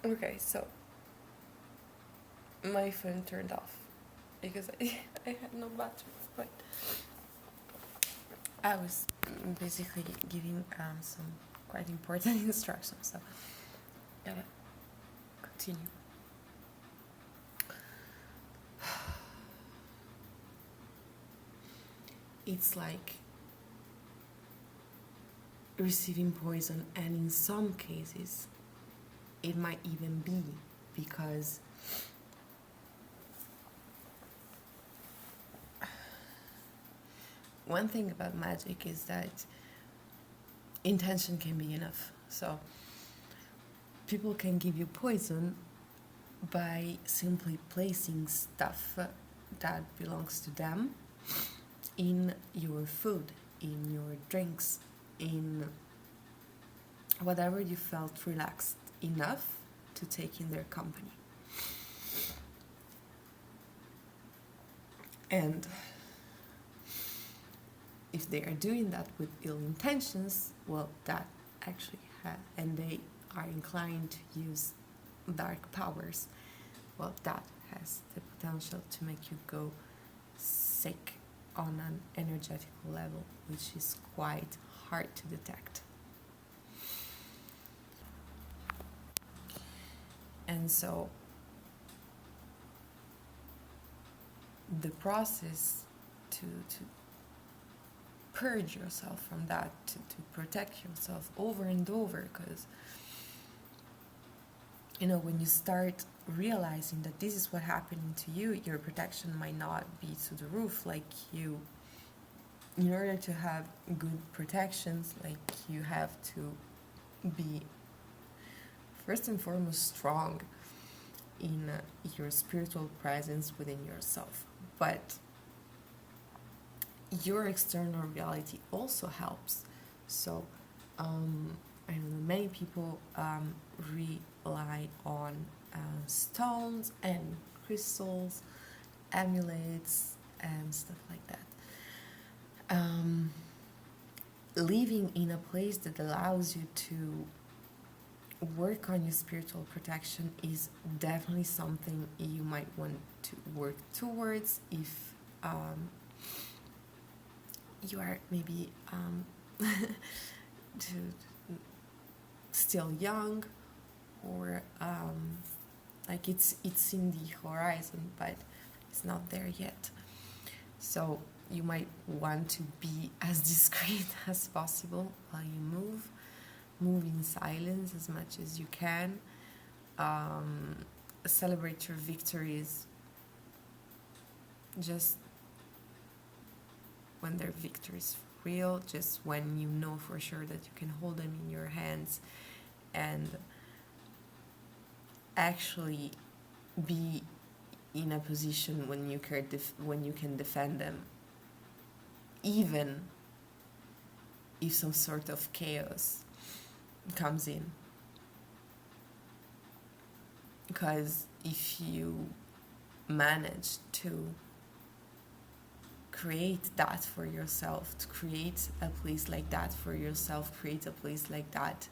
Okay, so my phone turned off because I had no battery. But I was basically giving some quite important instructions, so gotta continue. It's like receiving poison, and in some cases, it might even be because one thing about magic is that intention can be enough. So people can give you poison by simply placing stuff that belongs to them in your food, in your drinks, in whatever you felt relaxed enough to take in their company. And if they are doing that with ill intentions, well, that actually and they are inclined to use dark powers, well, that has the potential to make you go sick on an energetical level, which is quite hard to detect. And so the process to purge yourself from that, to protect yourself over and over, because when you start realizing that this is what happening to you, your protection might not be to the roof. Like, you, in order to have good protections, like, you have to be first and foremost strong in your spiritual presence within yourself. But your external reality also helps. So I know many people rely on stones and crystals, amulets, and stuff like that. Living in a place that allows you to work on your spiritual protection is definitely something you might want to work towards if you are maybe still young, or like it's in the horizon but it's not there yet. So you might want to be as discreet as possible while you move in silence as much as you can. Celebrate your victories just when they're victories for real, just when you know for sure that you can hold them in your hands and actually be in a position when you can defend them, even if some sort of chaos comes in. Because if you manage to create that for yourself, to create a place like that for yourself, create a place like that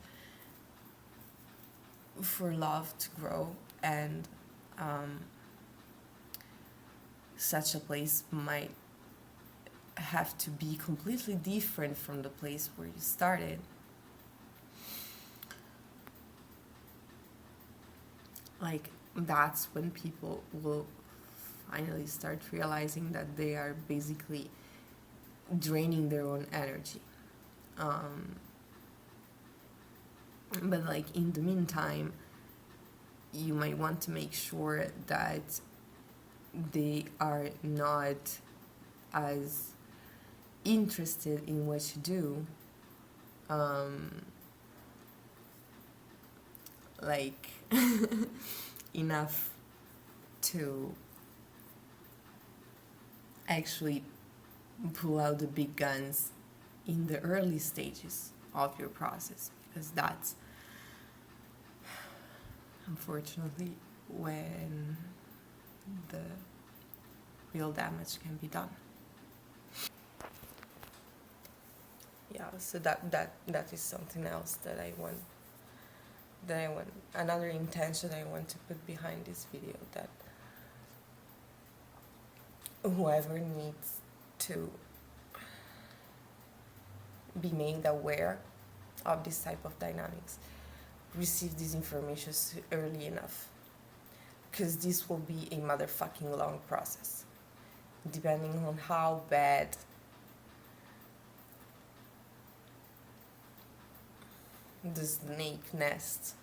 for love to grow, and such a place might have to be completely different from the place where you started. Like, that's when people will finally start realizing that they are basically draining their own energy. But like, in the meantime, you might want to make sure that they are not as interested in what you do, like enough to actually pull out the big guns in the early stages of your process, because that's unfortunately when the real damage can be done. Yeah, so that is something else that I want that I want, another intention I want to put behind this video, that whoever needs to be made aware of this type of dynamics, receive these information early enough, because this will be a motherfucking long process, depending on how bad the snake nest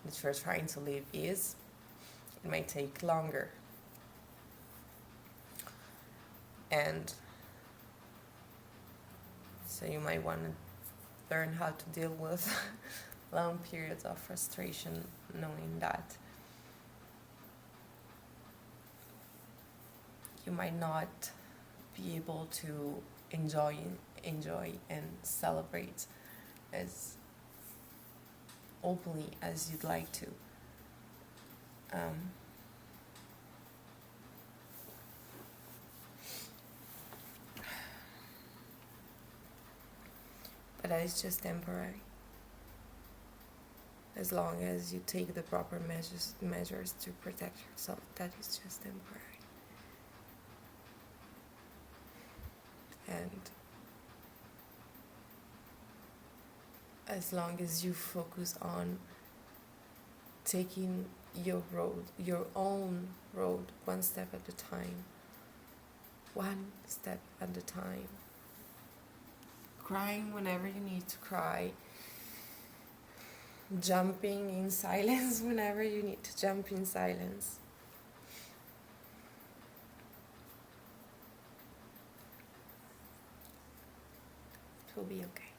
that you're trying to live is. It might take longer. And so you might want to learn how to deal with long periods of frustration, knowing that you might not be able to enjoy and celebrate as openly as you'd like to. But that is just temporary. As long as you take the proper measures to protect yourself, that is just temporary. And as long as you focus on taking your own road, one step at a time, crying whenever you need to cry, jumping in silence whenever you need to jump in silence, it will be okay.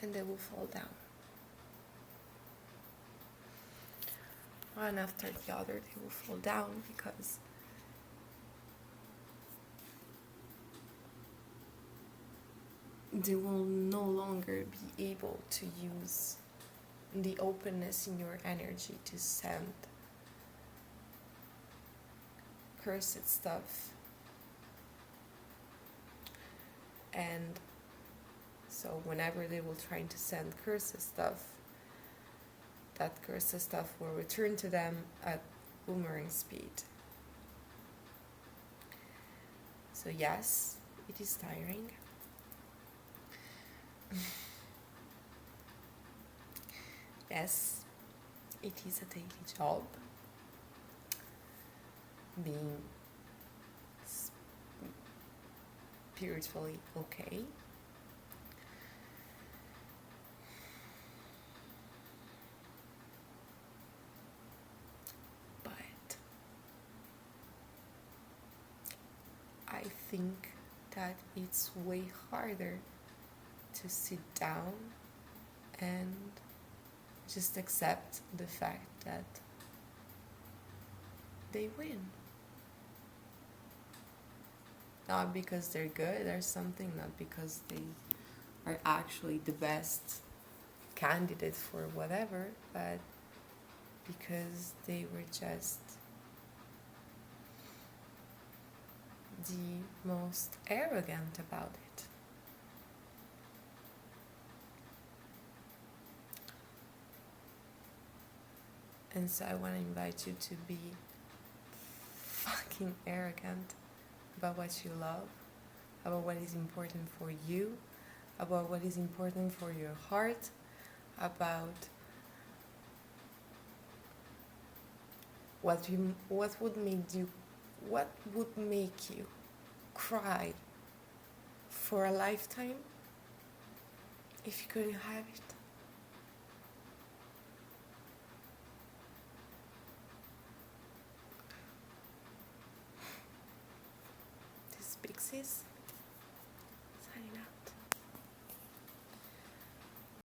And they will fall down. One after the other, they will fall down, because they will no longer be able to use the openness in your energy to send cursed stuff. And so whenever they will try to send cursed stuff, that cursed stuff will return to them at boomerang speed. So yes, it is tiring. Yes, it is a daily job being spiritually okay. But I think that it's way harder to sit down and just accept the fact that they win. Not because they're good or something, not because they are actually the best candidate for whatever, but because they were just the most arrogant about it. And so I want to invite you to be fucking arrogant about what you love, about what is important for you, about what is important for your heart, about what would make you cry for a lifetime if you couldn't have it. This Pixies.